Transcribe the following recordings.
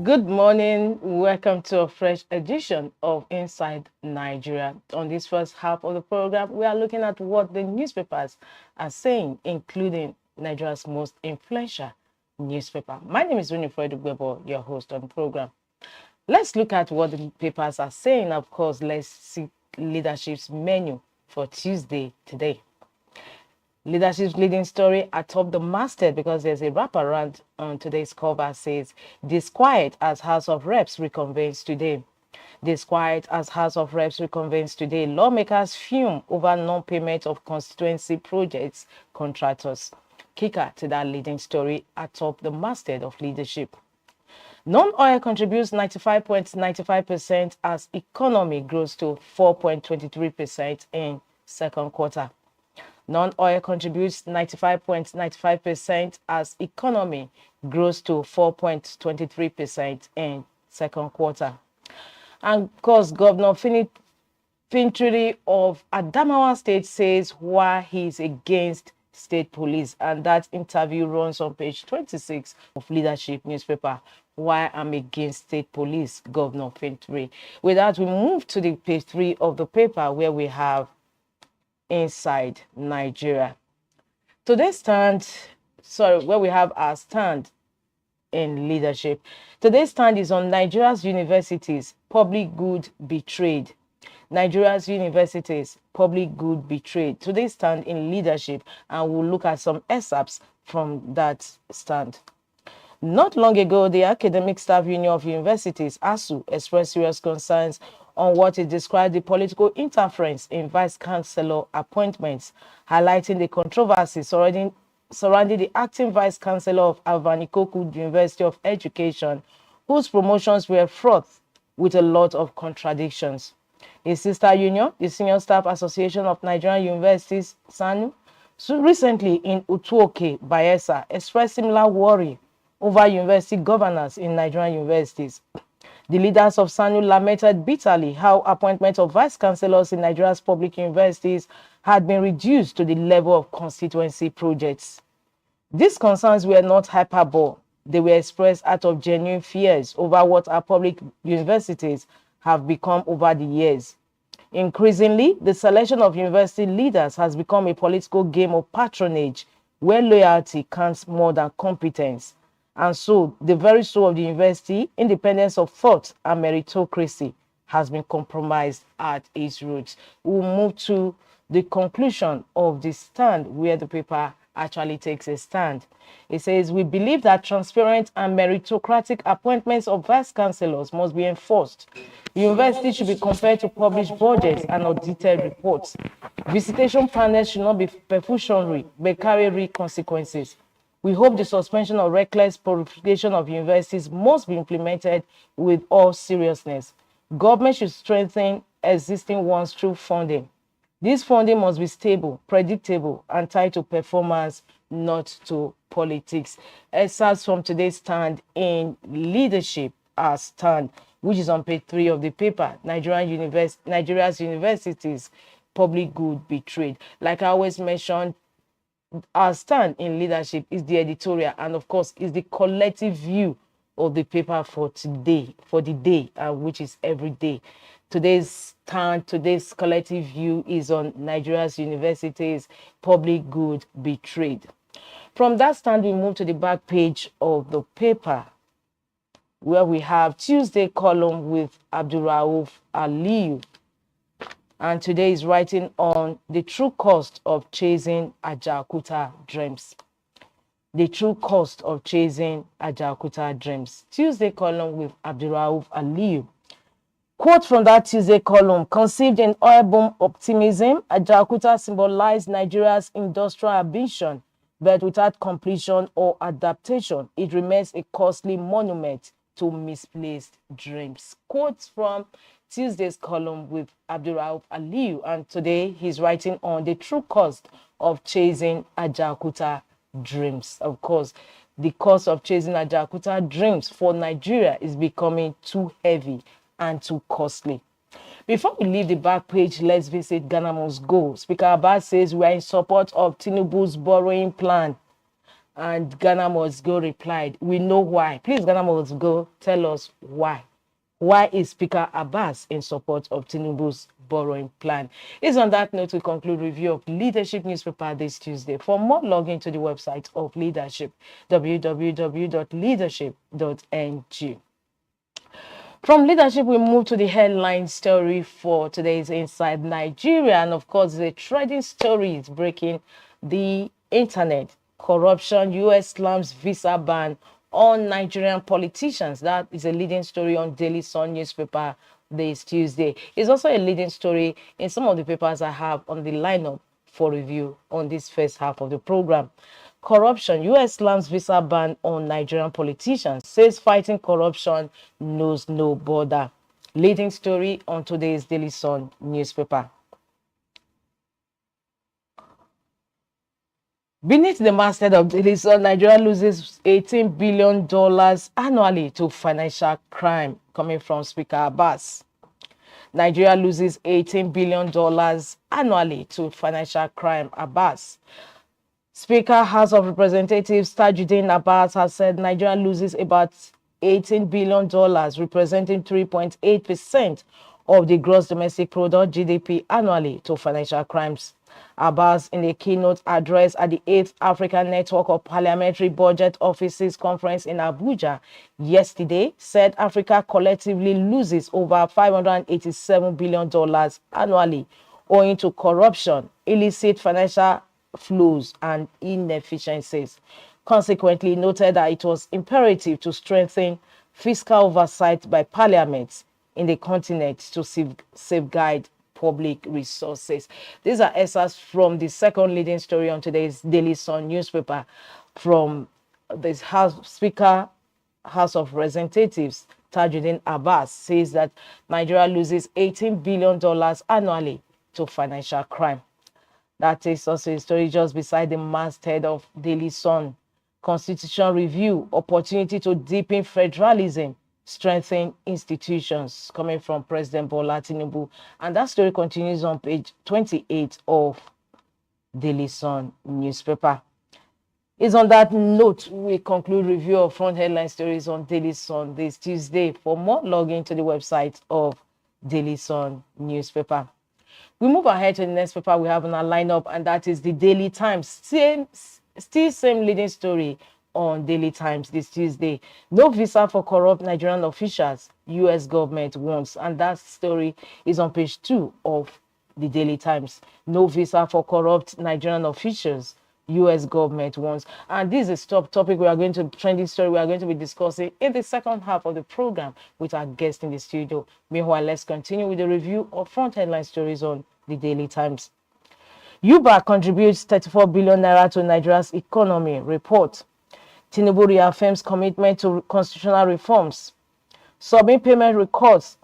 Good morning. Welcome to a fresh edition of Inside Nigeria. On this first half of the program, we are looking at what the newspapers are saying, including Nigeria's most influential newspaper. My name is Winifred Ugbebo, your host on the program. Let's look at what the papers are saying. Of course, let's see leadership's menu for Tuesday today. Leadership's leading story atop the masthead, because there's a wraparound on today's cover, says disquiet as House of Reps reconvenes today. Disquiet as House of Reps reconvenes today. Lawmakers fume over non-payment of constituency projects contractors. Kicker to that leading story atop the masthead of leadership. Non-oil contributes 95.95% as economy grows to 4.23% in second quarter. Non-oil contributes 95.95% as economy grows to 4.23% in second quarter. And of course, Governor Fintiri of Adamawa State says why he's against state police. And that interview runs on page 26 of Leadership newspaper. Why I'm against state police, Governor Fintiri. With that, we move to the page 3 of the paper, where we have Inside Nigeria. Today's where we have our stand in leadership. Today's stand is on Nigeria's universities, public good betrayed. Nigeria's universities, public good betrayed. Today's stand in leadership, and we'll look at some excerpts from that stand. Not long ago, the Academic Staff Union of Universities, ASU, expressed serious concerns on what it described the political interference in vice chancellor appointments, highlighting the controversy surrounding the acting vice chancellor of Avanikoku University of Education, whose promotions were fraught with a lot of contradictions. His sister union, the Senior Staff Association of Nigerian Universities, SANU, recently in Utuoke, Bayelsa, expressed similar worry over university governance in Nigerian universities. The leaders of SANU lamented bitterly how appointment of vice chancellors in Nigeria's public universities had been reduced to the level of constituency projects. These concerns were not hyperbole. They were expressed out of genuine fears over what our public universities have become over the years. Increasingly, the selection of university leaders has become a political game of patronage, where loyalty counts more than competence. And so, the very soul of the university, independence of thought and meritocracy, has been compromised at its roots. We'll move to the conclusion of the stand, where the paper actually takes a stand. It says, we believe that transparent and meritocratic appointments of vice chancellors must be enforced. Universities should be compelled to publish budgets and audited reports. Visitation panels should not be perfunctory, but carry real consequences. We hope the suspension of reckless proliferation of universities must be implemented with all seriousness. Government should strengthen existing ones through funding. This funding must be stable, predictable, and tied to performance, not to politics. Excerpts from today's stand in leadership are stand, which is on page 3 of the paper, Nigeria's universities, public good betrayed. Like I always mentioned, our stand in leadership is the editorial, and of course is the collective view of the paper for today, for the day, which is every day. Today's collective view is on Nigeria's universities, public good betrayed. From that stand, we move to the back page of the paper, where we have Tuesday column with Abdulrauf Aliyu. And today is writing on the true cost of chasing Ajaokuta dreams. The true cost of chasing Ajaokuta dreams. Tuesday column with Abdulrauf Aliyu. Quote from that Tuesday column: conceived in oil boom optimism, Ajaokuta symbolized Nigeria's industrial ambition, but without completion or adaptation, it remains a costly monument to misplaced dreams. Quotes from Tuesday's column with Abdulrauf Aliyu, and today he's writing on the true cost of chasing Ajaokuta dreams. Of course, the cost of chasing Ajaokuta dreams for Nigeria is becoming too heavy and too costly. Before we leave the back page, let's visit Ghana Must Go. Speaker Abbas says we are in support of Tinubu's borrowing plan. And Ghana Must Go replied, "We know why. Please, Ghana Must Go, tell us why. Why is Speaker Abbas in support of Tinubu's borrowing plan?" It's on that note we conclude review of Leadership newspaper this Tuesday. For more, log into the website of Leadership, www.leadership.ng. From Leadership, we move to the headline story for today's Inside Nigeria. And of course, the trending story is breaking the internet. Corruption, US slams visa ban on Nigerian politicians. That is a leading story on Daily Sun newspaper this Tuesday. It's also a leading story in some of the papers I have on the lineup for review on this first half of the program. Corruption, US slams visa ban on Nigerian politicians, says fighting corruption knows no border. Leading story on today's Daily Sun newspaper. Beneath the masthead of Daily Sun, Nigeria loses $18 billion annually to financial crime, coming from Speaker Abbas. Nigeria loses $18 billion annually to financial crime, Abbas. Speaker House of Representatives Tajuddin Abbas has said Nigeria loses about $18 billion, representing 3.8% of the gross domestic product (GDP) annually to financial crimes. Abbas, in a keynote address at the 8th African Network of Parliamentary Budget Offices Conference in Abuja yesterday, said Africa collectively loses over $587 billion annually owing to corruption, illicit financial flows, and inefficiencies. Consequently, noted that it was imperative to strengthen fiscal oversight by parliaments in the continent to safeguard public resources. These are excerpts from the second leading story on today's Daily Sun newspaper from this Speaker House of Representatives Tajuddin Abbas says that Nigeria loses $18 billion annually to financial crime. That is also a story just beside the masthead of Daily Sun. Constitution review, opportunity to deepen federalism, strengthen institutions, coming from President Bola Tinubu. And that story continues on page 28 of Daily Sun newspaper. It's on that note we conclude review of front headline stories on Daily Sun this Tuesday. For more, log into the website of Daily Sun newspaper. We move ahead to the next paper we have on our lineup, and that is the Daily Times. Still same leading story on Daily Times this Tuesday. No visa for corrupt Nigerian officials, US government wants. And that story is on page 2 of the Daily Times. No visa for corrupt Nigerian officials, US government wants. And this is a top topic we are going to, trending story we are going to be discussing in the second half of the program with our guest in the studio. Meanwhile, let's continue with the review of front headline stories on the Daily Times. Yuba contributes 34 billion naira to Nigeria's economy, report. Tinubu reaffirms commitment to constitutional reforms. Submit payment records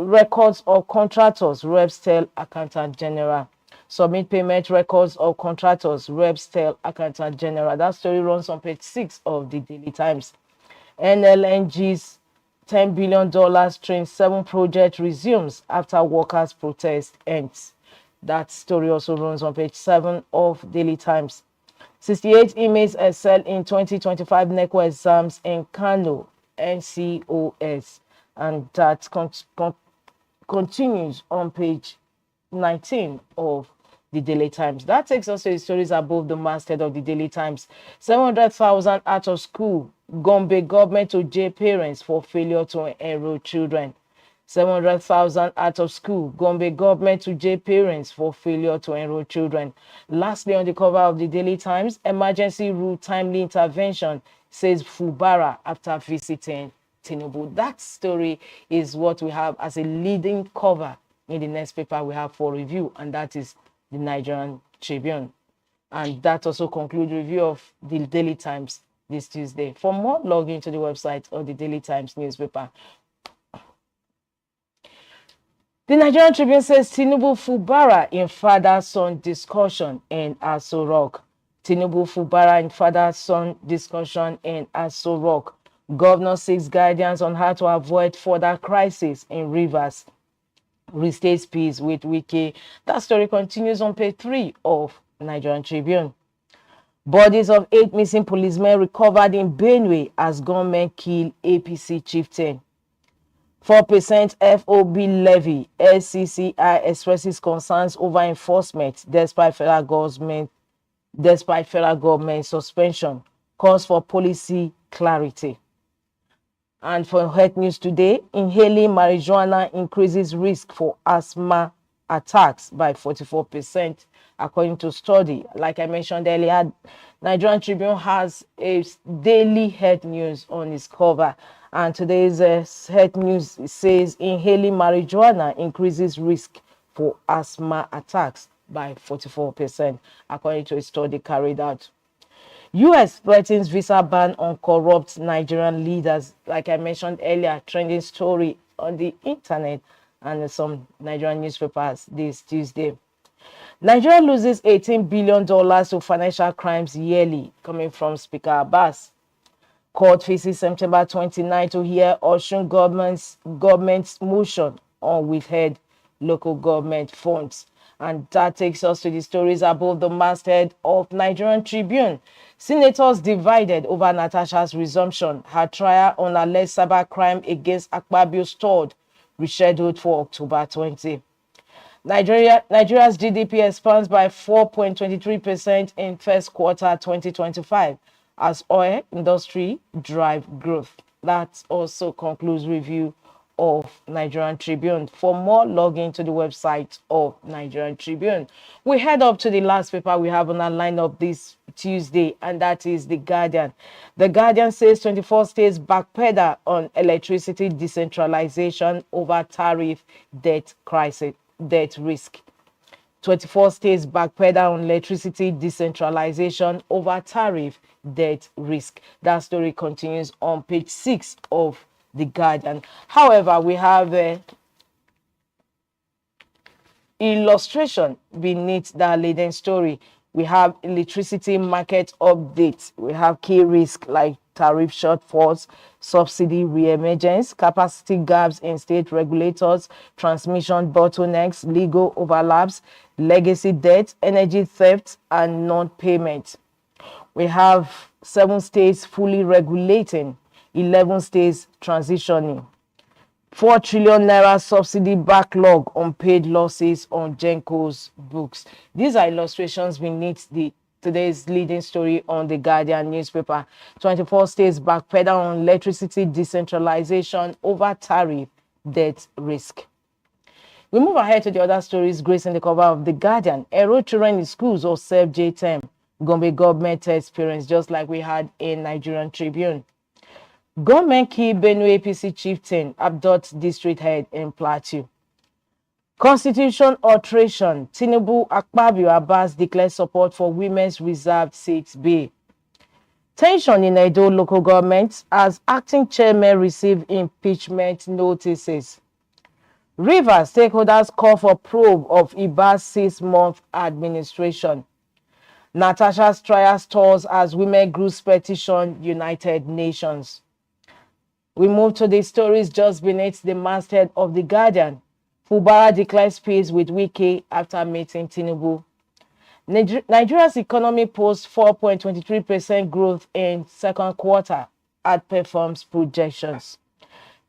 of contractors, reps tell Accountant General. Submit payment records of contractors, reps tell Accountant General. That story runs on page 6 of the Daily Times. NLNG's $10 billion Train 7 project resumes after workers' protest ends. That story also runs on page 7 of Daily Times. 68 inmates excel in 2025 NECO exams in Kano, NCOS. And that continues on page 19 of the Daily Times. That takes us to the stories above the masthead of the Daily Times. 700,000 out of school. Gombe government to jail parents for failure to enroll children. 700,000 out of school. Gombe government to jail parents for failure to enroll children. Lastly, on the cover of the Daily Times, emergency rule timely intervention, says Fubara after visiting Tinubu. That story is what we have as a leading cover in the next paper we have for review, and that is the Nigerian Tribune. And that also concludes review of the Daily Times this Tuesday. For more, log into the website of the Daily Times newspaper. The Nigerian Tribune says Tinubu Fubara in father-son discussion in Aso Rock. Tinubu Fubara in father-son discussion in Aso Rock. Governor seeks guidance on how to avoid further crisis in Rivers. Restates peace with Wike. That story continues on page 3 of Nigerian Tribune. Bodies of 8 missing policemen recovered in Benue as gunmen kill APC chieftain. 4% FOB levy. SCCI expresses concerns over enforcement despite federal government suspension. Calls for policy clarity. And for health news today, inhaling marijuana increases risk for asthma attacks by 44%, according to study. Like I mentioned earlier, Nigerian Tribune has a daily health news on its cover. And today's health news says inhaling marijuana increases risk for asthma attacks by 44%, according to a study carried out. US threatens visa ban on corrupt Nigerian leaders. Like I mentioned earlier, trending story on the internet and some Nigerian newspapers this Tuesday. Nigeria loses $18 billion to financial crimes yearly, coming from Speaker Abbas. Court faces September 29 to hear Osun government's motion on withheld local government funds. And that takes us to the stories above the masthead of Nigerian Tribune. Senators divided over Natasha's resumption. Her trial on alleged cybercrime against Akpabio stalled, rescheduled for October 20. Nigeria's GDP expands by 4.23% in first quarter 2025 as oil industry drive growth. That also concludes review of Nigerian Tribune. For more, log into the website of Nigerian Tribune. We head up to the last paper we have on our lineup this Tuesday, and that is The Guardian. The Guardian says 24 states backpedal on electricity decentralization over tariff debt risk. 24 states backpedal on electricity decentralization over tariff debt risk. That story continues on page 6 of The Guardian. However, we have illustration beneath that leading story. We have electricity market updates. We have key risks like tariff shortfalls, subsidy re-emergence, capacity gaps in state regulators, transmission bottlenecks, legal overlaps, legacy debt, energy theft, and non-payment. We have 7 states fully regulating, 11 states transitioning. 4 trillion naira subsidy backlog on paid losses on Genco's books. These are illustrations beneath today's leading story on The Guardian newspaper. 24 states backpedal on electricity decentralization over tariff debt risk. We move ahead to the other stories gracing the cover of The Guardian. Enroll children in schools or serve J-term. Gombe government experience, just like we had in Nigerian Tribune. Government kill Benue APC chieftain, abduct district head in Plateau. Constitution alteration. Tinubu Akpabio Abbas declares support for women's reserved seats bill. Tension in Edo local government as acting chairman receive impeachment notices. Rivers stakeholders call for probe of Iba's 6-month administration. Natasha's trial stalls as women groups petition United Nations. We move to the stories just beneath the masthead of The Guardian. Fubara declares peace with Wike after meeting Tinubu. Nigeria's economy posts 4.23% growth in second quarter, outperforms projections.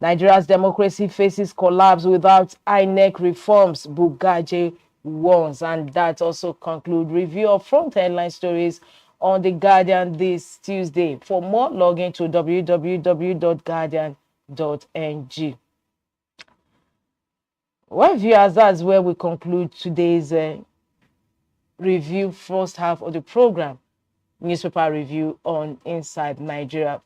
Nigeria's democracy faces collapse without INEC reforms, Bugaje warns. And that also concludes review of front headline stories on The Guardian this Tuesday. For more, log into www.guardian.ng. Well, viewers, that's where we conclude today's review, first half of the program, newspaper review on Inside Nigeria.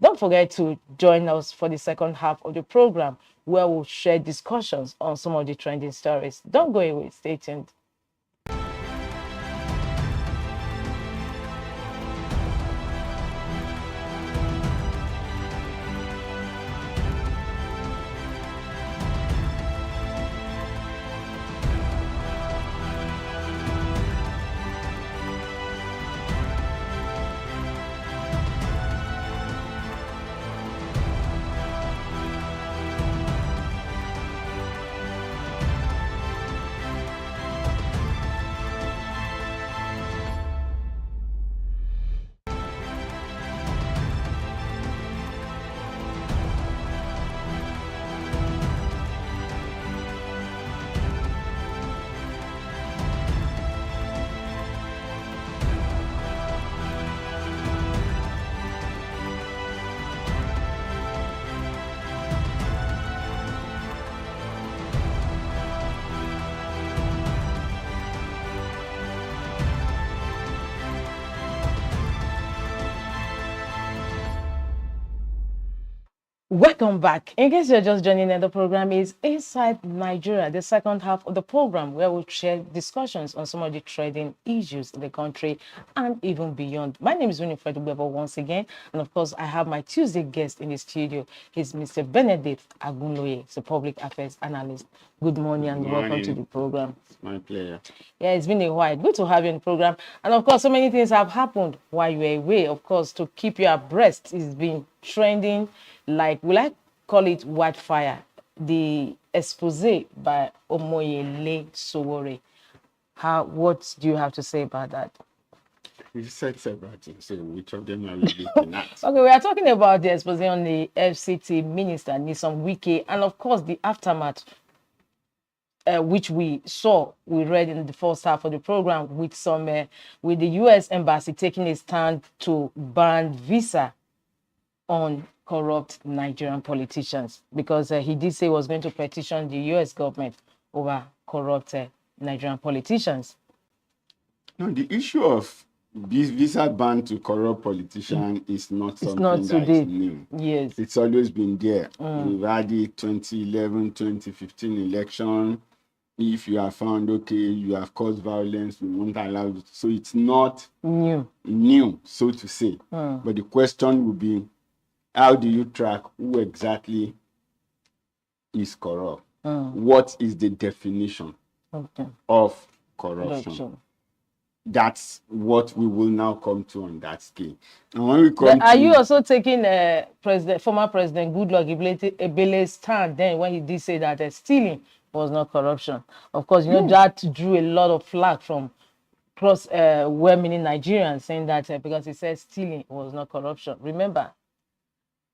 Don't forget to join us for the second half of the program, where we'll share discussions on some of the trending stories. Don't go away. Stay tuned. Welcome back. In case you're just joining in, the program is Inside Nigeria, the second half of the program, where we'll share discussions on some of the trending issues in the country and even beyond. My name is Winifred Weber once again, and of course, I have my Tuesday guest in the studio. He's Mr. Benedict Agunloye, he's a public affairs analyst. Good morning and welcome to the program. It's my pleasure. Yeah, it's been a while. Good to have you in the program. And of course, so many things have happened while you were away. Of course, to keep you abreast, it's been trending like, will I call it wildfire? The expose by Omoyele Sowore. What do you have to say about that? You said several things, so which of them are we looking at? Okay, we are talking about the expose on the FCT minister, Nyesom Wike, and of course, the aftermath which we read in the first half of the program with with the U.S. embassy taking a stand to ban visa on corrupt Nigerian politicians, because he did say he was going to petition the U.S. government over corrupt Nigerian politicians. No, the issue of this visa ban to corrupt politicians is not something that is new. Yes. It's always been there. We've had the 2011, 2015 election. If you are found, okay, you have caused violence, we won't allow it. So it's not new, so to say. But the question would be, how do you track who exactly is corrupt? What is the definition of corruption? That's what we will now come to on that scale. And when we come are you also taking former President Goodluck Ebele's stand then when he did say that stealing was not corruption? Of course, you know, that drew a lot of flack from well-meaning Nigerians, saying that because he said stealing was not corruption. Remember,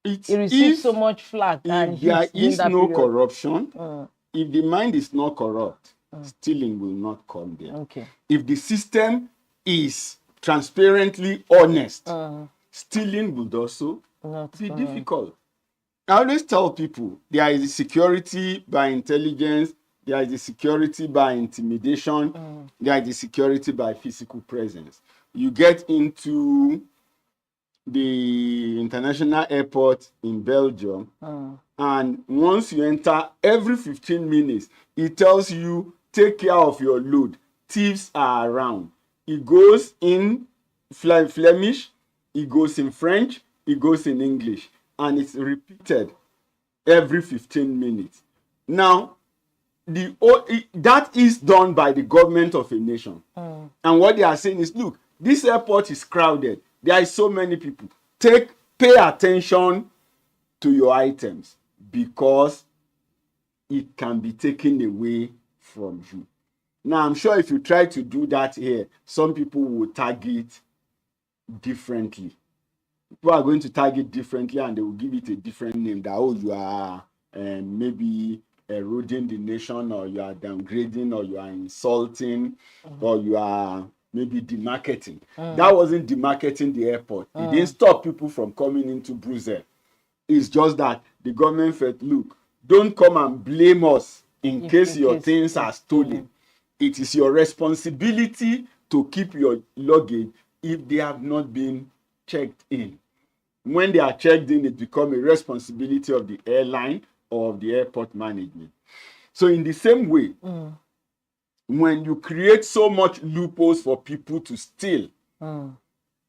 he received so much flack. If there is no corruption, if the mind is not corrupt, stealing will not come there. Okay. If the system is transparently honest, stealing would also be difficult. I always tell people there is a security by intelligence, there is a security by intimidation, there is a security by physical presence. You get into the international airport in Belgium, and once you enter, every 15 minutes, it tells you, take care of your load. Thieves are around. It goes in Flemish, it goes in French, it goes in English, and it's repeated every 15 minutes. Now, that is done by the government of a nation. And what they are saying is, look, this airport is crowded. There are so many people. Pay attention to your items, because it can be taken away from you. Now, I'm sure if you try to do that here, some people will target differently. People are going to target differently, and they will give it a different name. That, oh, you are maybe eroding the nation, or you are downgrading, or you are insulting, or you are maybe demarketing. That wasn't demarketing the airport. It didn't stop people from coming into Brussels. It's just that the government felt, look, don't come and blame us in case your things are stolen. It is your responsibility to keep your luggage if they have not been checked in. When they are checked in, it becomes a responsibility of the airline or of the airport management. So in the same way, when you create so much loopholes for people to steal,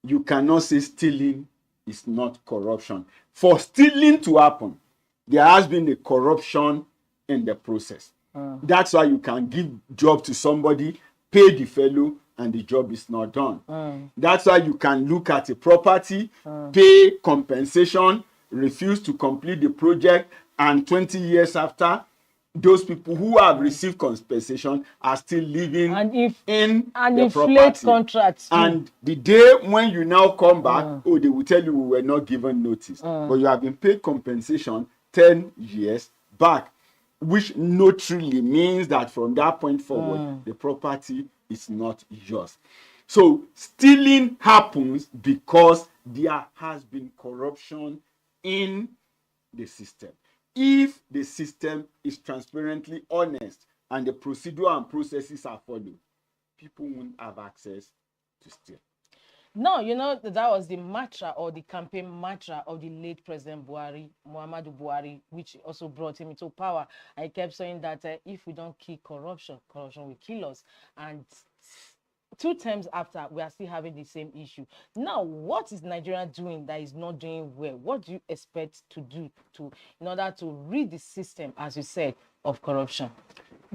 you cannot say stealing is not corruption. For stealing to happen, there has been a corruption in the process. That's why you can give job to somebody, pay the fellow, and the job is not done. That's why you can look at a property, pay compensation, refuse to complete the project, and 20 years after, those people who have received compensation are still living in the property. Contracts too. And the day when you now come back, they will tell you we were not given notice. But you have been paid compensation 10 years back, which notarily means that from that point forward, the property is not yours. So stealing happens because there has been corruption in the system. If the system is transparently honest and the procedure and processes are followed, people won't have access to steal. No, you know, that was the mantra or the campaign mantra of the late President Buhari, Muhammadu Buhari, which also brought him into power. I kept saying that if we don't kill corruption, corruption will kill us. And 2 terms after, we are still having the same issue. Now, what is Nigeria doing that is not doing well? What do you expect to do in order to rid the system, as you said, of corruption?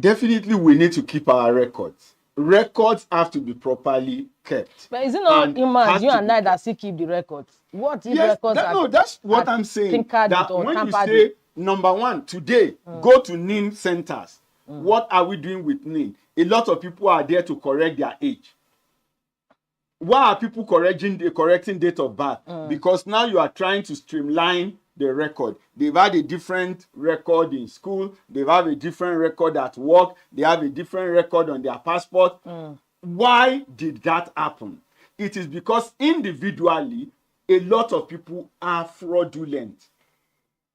Definitely, we need to keep our records. Records have to be properly kept. But is it not humans, you and I, that still keep the records? What if records no, that's what I'm saying. That when you say, number one, today, go to NIN centers. What are we doing with NIN? A lot of people are there to correct their age. Why are people correcting date of birth? Because now you are trying to streamline the record. They've had a different record in school. They've had a different record at work. They have a different record on their passport. Why did that happen? It is because individually, a lot of people are fraudulent.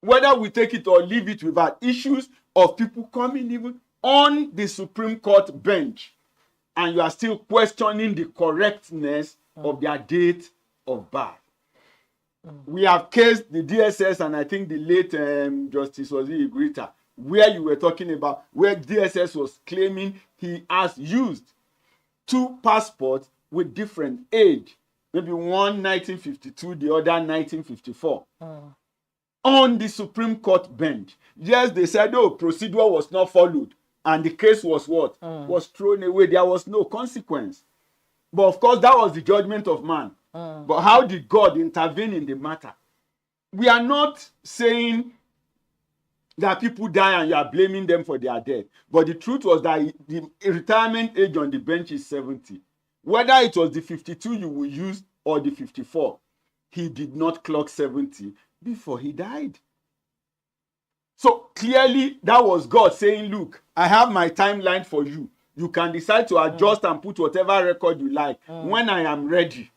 Whether we take it or leave it, we've had issues of people coming even on the Supreme Court bench, and you are still questioning the correctness of their date of birth. We have cased the DSS, and I think the late Justice was Igrita, where you were talking about, where DSS was claiming he has used 2 passports with different age, maybe one 1952, the other 1954. On the Supreme Court bench. Yes, they said, oh, procedure was not followed, and the case was what? Was thrown away. There was no consequence. But of course, that was the judgment of man. But how did God intervene in the matter? We are not saying that people die and you are blaming them for their death. But the truth was that the retirement age on the bench is 70. Whether it was the 52 you will use or the 54, he did not clock 70 before he died. So clearly that was God saying, look, I have my timeline for you. You can decide to adjust and put whatever record you like. When I am ready,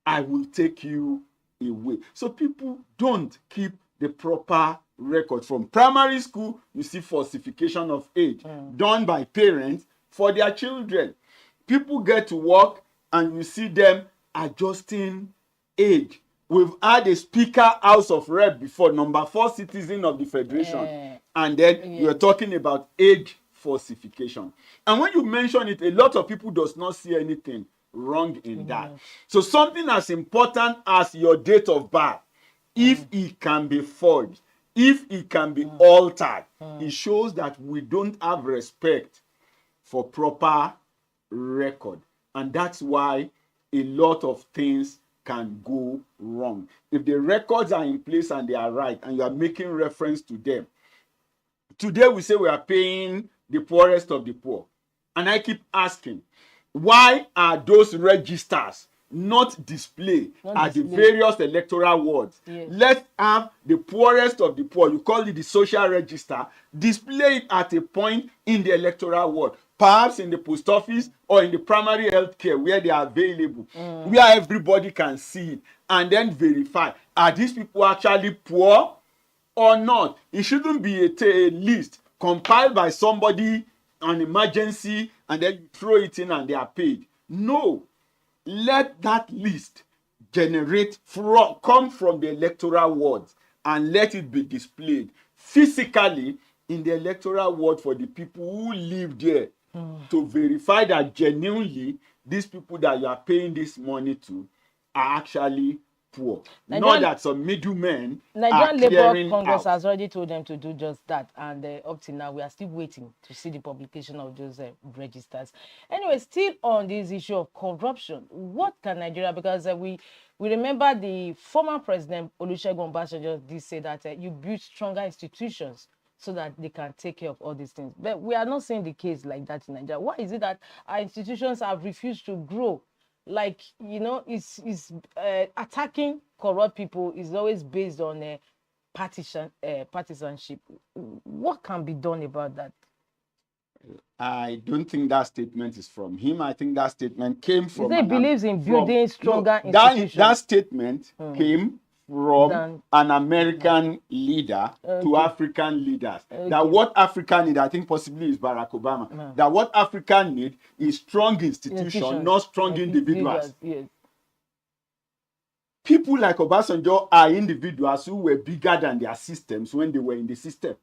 I will take you away. So people don't keep the proper record. From primary school, you see falsification of age done by parents for their children. People get to work and you see them adjusting age. We've had a Speaker House of Rep before, number 4 citizen of the Federation. And then you're talking about age falsification. And when you mention it, a lot of people does not see anything wrong in that. So something as important as your date of birth, if it can be forged, if it can be altered, it shows that we don't have respect for proper record. And that's why a lot of things can go wrong. If the records are in place and they are right, and you are making reference to them, today we say we are paying the poorest of the poor. And I keep asking, why are those registers not displayed at the various electoral wards? Let's have the poorest of the poor, you call it the social register, display it at a point in the electoral ward, perhaps in the post office or in the primary health care where they are available, where everybody can see it, and then verify, are these people actually poor or not? It shouldn't be a list compiled by somebody on emergency and then you throw it in and they are paid. No, let that list come from the electoral wards and let it be displayed physically in the electoral ward for the people who live there, to verify that genuinely these people that you are paying this money to are actually poor. Not that some middlemen are Nigerian Labour Congress has already told them to do just that, and up till now we are still waiting to see the publication of those registers. Anyway, still on this issue of corruption, what can Nigeria, because we remember the former president Olusegun Obasanjo did say that you build stronger institutions so that they can take care of all these things. But we are not seeing the case like that in Nigeria. Why is it that our institutions have refused to grow? Like, you know, it's attacking corrupt people is always based on partisanship. What can be done about that? I don't think that statement is from him. I think that statement came from... He believes in building stronger institutions. That statement came from an American leader to African leaders. That what Africa need, I think possibly is Barack Obama, that what Africa need is strong institutions, not strong individuals. Yes. People like Obasanjo are individuals who were bigger than their systems when they were in the system.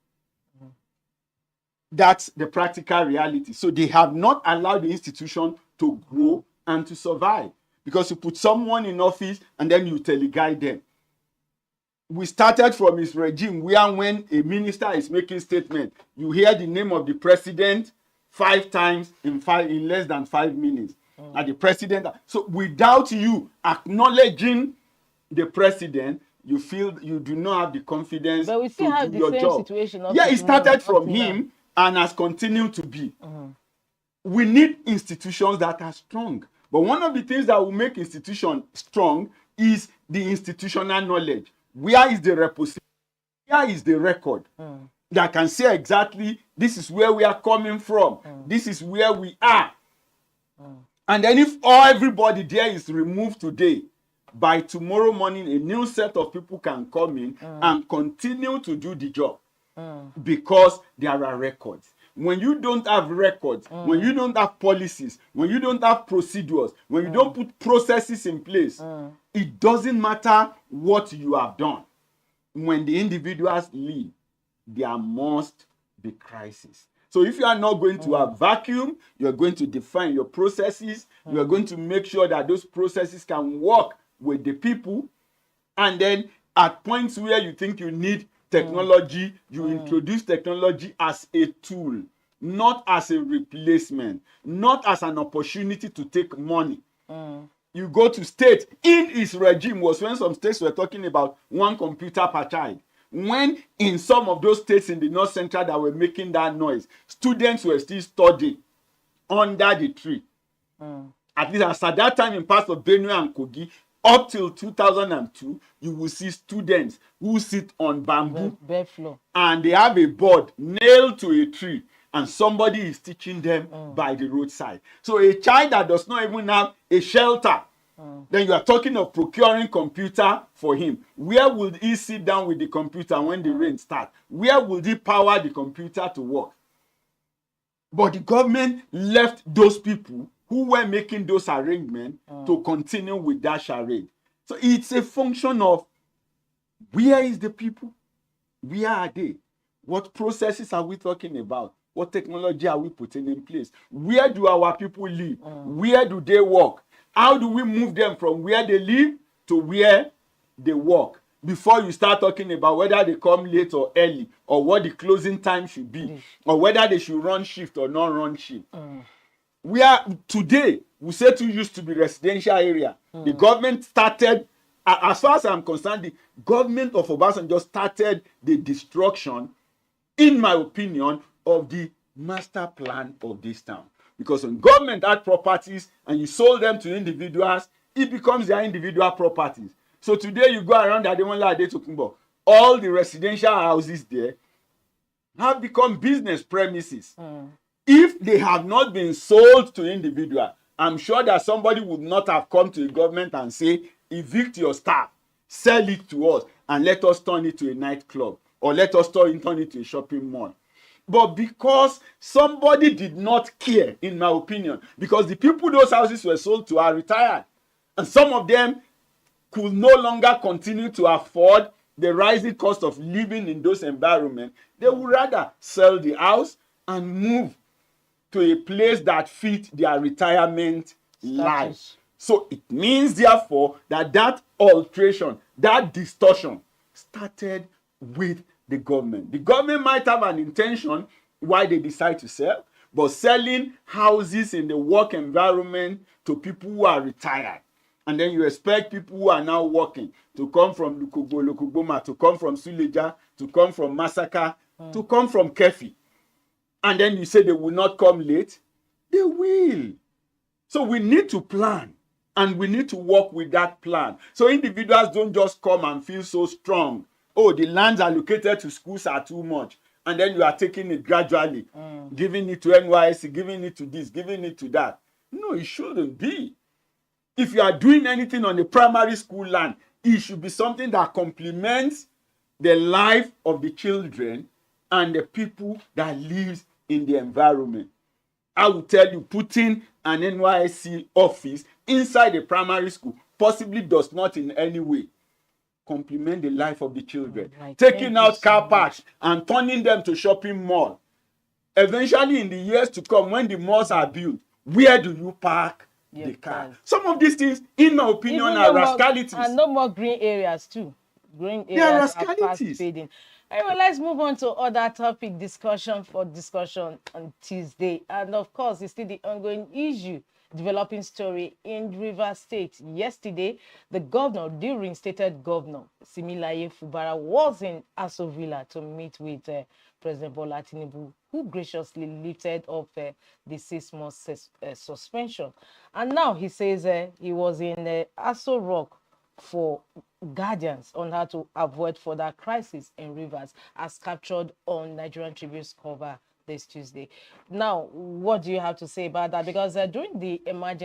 That's the practical reality. So they have not allowed the institution to grow and to survive, because you put someone in office and then you teleguide them. We started from his regime where when a minister is making statement, you hear the name of the president 5 times in less than 5 minutes. And the president, so without you acknowledging the president, you feel you do not have the confidence but we still to have do the your same job. situation. Yeah, it started from him and has continued to be. We need institutions that are strong. But one of the things that will make institutions strong is the institutional knowledge. Where is the repository? Where is the record that can say exactly this is where we are coming from? This is where we are. And then if everybody there is removed today, by tomorrow morning, a new set of people can come in and continue to do the job because there are records. When you don't have records, when you don't have policies, when you don't have procedures, when you don't put processes in place, it doesn't matter what you have done. When the individuals leave, there must be crisis. So if you are not going to have vacuum, you are going to define your processes. You are going to make sure that those processes can work with the people. And then at points where you think you need technology, you introduce technology as a tool, not as a replacement, not as an opportunity to take money. You go to state. In his regime was when some states were talking about 1 computer per child. When in some of those states in the North Central that were making that noise, students were still studying under the tree. At least as at that time in parts of Benue and Kogi, up till 2002, you will see students who sit on bamboo floor, and they have a board nailed to a tree and somebody is teaching them by the roadside. So a child that does not even have a shelter, then you are talking of procuring computer for him. Where would he sit down with the computer when the rain starts? Where would he power the computer to work? But the government left those people who were making those arrangements to continue with that charade. So it's a function of where is the people? Where are they? What processes are we talking about? What technology are we putting in place? Where do our people live? Where do they work? How do we move them from where they live to where they work? Before you start talking about whether they come late or early, or what the closing time should be, or whether they should run shift or not run shift. We are today, we say to used to be residential area. The government started, as far as I'm concerned, the government of Obasanjo started the destruction, in my opinion, of the master plan of this town. Because when government had properties and you sold them to individuals, it becomes their individual properties. So today you go around Ademola Adetokunbo, all the residential houses there have become business premises. If they have not been sold to individuals, I'm sure that somebody would not have come to the government and say, evict your staff, sell it to us, and let us turn it to a nightclub, or let us turn it to a shopping mall. But because somebody did not care, in my opinion, because the people those houses were sold to are retired, and some of them could no longer continue to afford the rising cost of living in those environments, they would rather sell the house and move to a place that fit their retirement life. So it means, therefore, that alteration, that distortion started with the government. The government might have an intention why they decide to sell, but selling houses in the work environment to people who are retired. And then you expect people who are now working to come from Lukuboma, to come from Suleja, to come from Masaka, to come from Kefi. And then you say they will not come late. They will. So we need to plan. And we need to work with that plan. So individuals don't just come and feel so strong. Oh, the lands allocated to schools are too much. And then you are taking it gradually, giving it to NYSC, giving it to this, giving it to that. No, it shouldn't be. If you are doing anything on the primary school land, it should be something that complements the life of the children and the people that live in the environment. I will tell you, putting an NYSC office inside a primary school possibly does not in any way complement the life of the children. Right. Taking out car parks and turning them to shopping mall. Eventually, in the years to come, when the malls are built, where do you park the car? Some of these things, in my opinion, are rascalities. And no more green areas too. Green They are areas are fast rascalities. fading. Anyway, let's move on to other topic discussion on Tuesday. And of course, it's still the ongoing issue, developing story in Rivers State. Yesterday, the reinstated governor, Similaye Fubara, was in Aso Villa to meet with President Bola Tinubu, who graciously lifted up the 6-month suspension. And now he says he was in Aso Rock for guidance on how to avoid further crisis in Rivers, as captured on Nigerian Tribune's cover this Tuesday. Now, what do you have to say about that? Because during the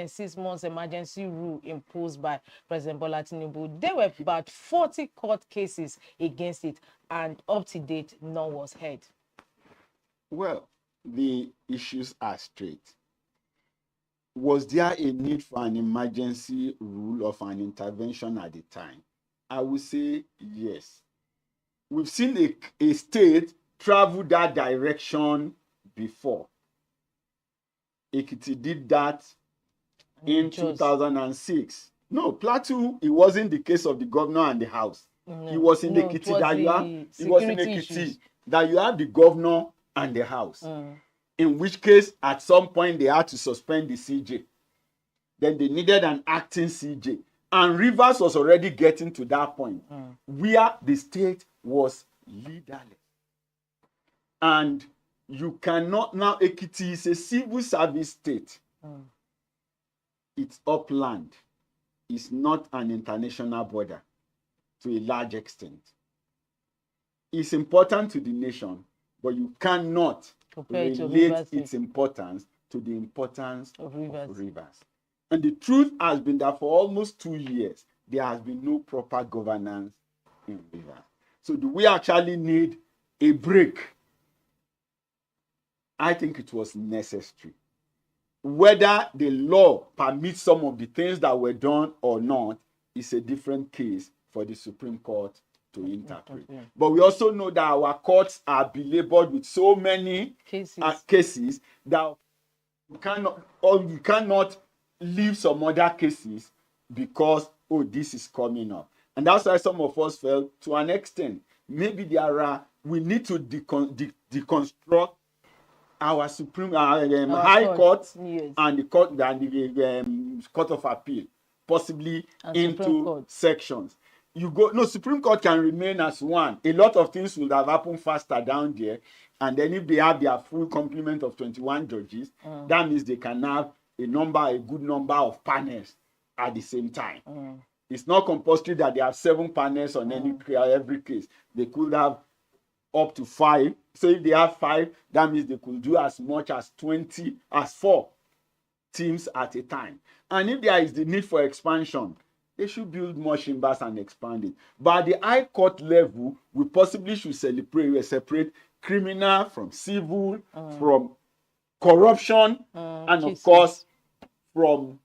6 months emergency rule imposed by President Bola Tinubu, there were about 40 court cases against it, and up to date, none was heard. Well, the issues are straight. Was there a need for an emergency rule of an intervention at the time? I would say yes. We've seen a state travel that direction before. Ekiti did that in 2006. No, Plateau, it wasn't the case of the governor and the house. No, it was in Ekiti that you have the governor and the house. In which case, at some point, they had to suspend the CJ. Then they needed an acting CJ. And Rivers was already getting to that point where the state was leaderless. And you cannot now, Ekiti is a civil service state. It's upland. It's not an international border to a large extent. It's important to the nation, but you cannot relate its importance to the importance of Rivers. And the truth has been that for almost 2 years, there has been no proper governance in Rivers. So do we actually need a break? I think it was necessary. Whether the law permits some of the things that were done or not is a different case for the Supreme Court to interpret. But we also know that our courts are belabored with so many cases that you cannot leave some other cases because, oh, this is coming up. And that's why some of us felt, to an extent, maybe we need to deconstruct our High Court and the Court of Appeal, possibly into sections. Supreme Court can remain as one. A lot of things would have happened faster down there. And then if they have their full complement of 21 judges, that means they can have a good number of panels at the same time. It's not compulsory that they have 7 panels on every case. They could have up to 5. So if they have 5, that means they could do as much as 4 teams at a time. And if there is the need for expansion, they should build more chambers and expand it. But at the High Court level, we possibly should separate criminal from civil, from corruption, and of course, from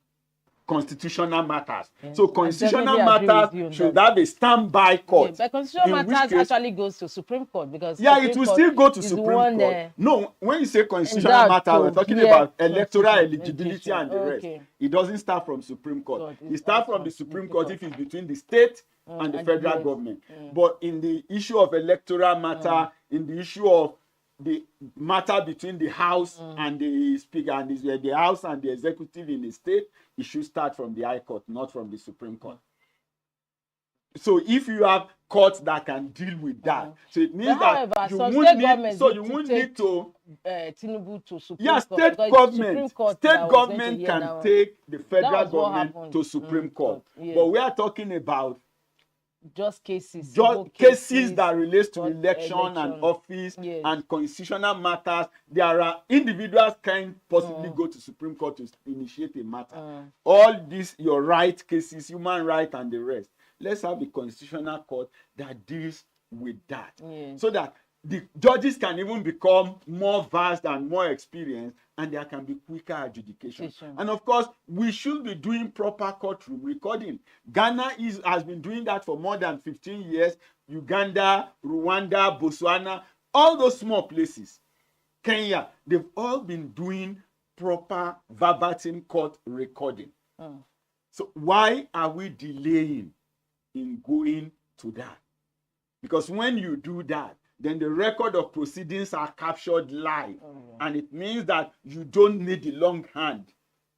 constitutional matters. So constitutional matters should have a standby court. But constitutional matters actually goes to Supreme Court, because it will still go to Supreme Court. No, when you say constitutional matters, we're talking about electoral eligibility and the rest. It doesn't start from Supreme Court. It starts from the Supreme Court if it's between the state and the federal government. But in the issue of electoral matter, in the issue of the matter between the House and the Speaker, and the House and the executive in the state, it should start from the High Court, not from the Supreme Court. So if you have courts that can deal with that, so it means that you won't need to Tinubu to Supreme Court. State government can take the federal government to Supreme Court. But we are talking about just cases that relates to election and office and constitutional matters. There are individuals can possibly go to Supreme Court to initiate a matter. All these your right cases, human rights and the rest. Let's have a constitutional court that deals with that, so that the judges can even become more vast and more experienced, and there can be quicker adjudication. And of course, we should be doing proper courtroom recording. Ghana has been doing that for more than 15 years. Uganda, Rwanda, Botswana, all those small places. Kenya, they've all been doing proper verbatim court recording. So why are we delaying in going to that? Because when you do that, then the record of proceedings are captured live. And it means that you don't need the long hand.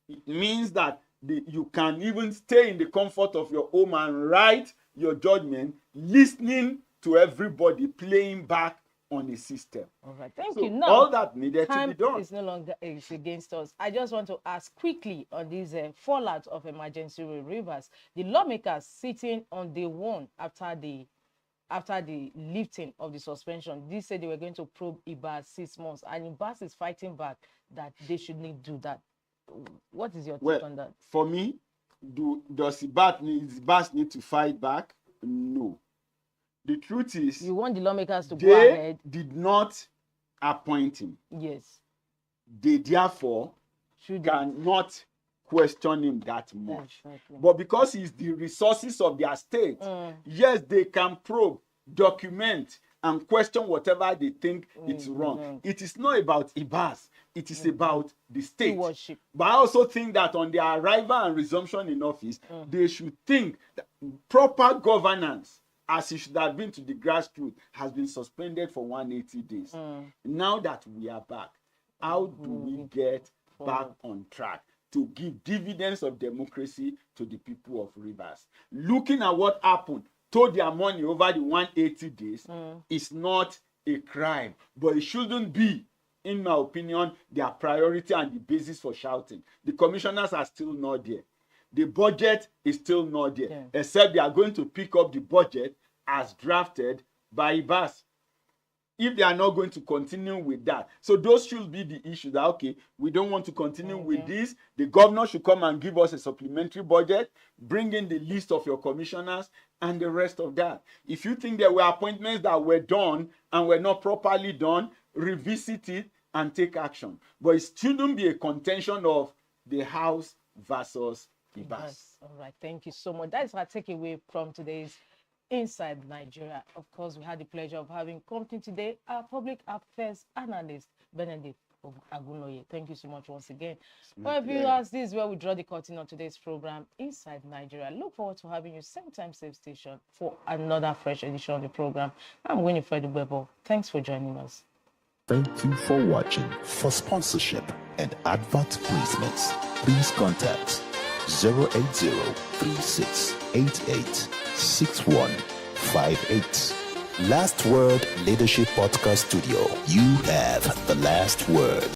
It means that you can even stay in the comfort of your home and write your judgment, listening to everybody playing back on a system. All right, thank you. Now, all that needed to be done. Time is no longer against us. I just want to ask quickly on this fallout of emergency rivers. The lawmakers sitting on day one after the lifting of the suspension, they said they were going to probe IBAS 6 months, and IBAS is fighting back that they shouldn't do that. What is your take on that? For me, does IBAS need to fight back? No. The truth is, you want the lawmakers to go ahead. They did not appoint him. Yes. They therefore cannot question him that much. Exactly. But because he's the resources of their state, yes, they can probe, document, and question whatever they think it's wrong. It is not about IBAS. It is about the state. Stewardship. But I also think that on their arrival and resumption in office, they should think that proper governance, as it should have been to the grassroots, has been suspended for 180 days. Now that we are back, how do we get back on track to give dividends of democracy to the people of Rivers? Looking at what happened to their money over the 180 days is not a crime, but it shouldn't be, in my opinion, their priority and the basis for shouting. The commissioners are still not there. The budget is still not there, except they are going to pick up the budget as drafted by IBAS. If they are not going to continue with that. So those should be the issues that, okay, we don't want to continue with this. The governor should come and give us a supplementary budget, bring in the list of your commissioners and the rest of that. If you think there were appointments that were done and were not properly done, revisit it and take action. But it shouldn't be a contention of the House versus IBAS. All right, thank you so much. That is our takeaway from today's Inside Nigeria. Of course, we had the pleasure of having company today, our public affairs analyst, Benedict Agunoye. Thank you so much once again. For viewers, this is where we draw the curtain on today's program, Inside Nigeria. Look forward to having you same time, same station for another fresh edition of the program. I'm Winifred Ubebo. Thanks for joining us. Thank you for watching. For sponsorship and advert placements, please contact 080-3688-6158. Last Word Leadership Podcast Studio. You have the last word.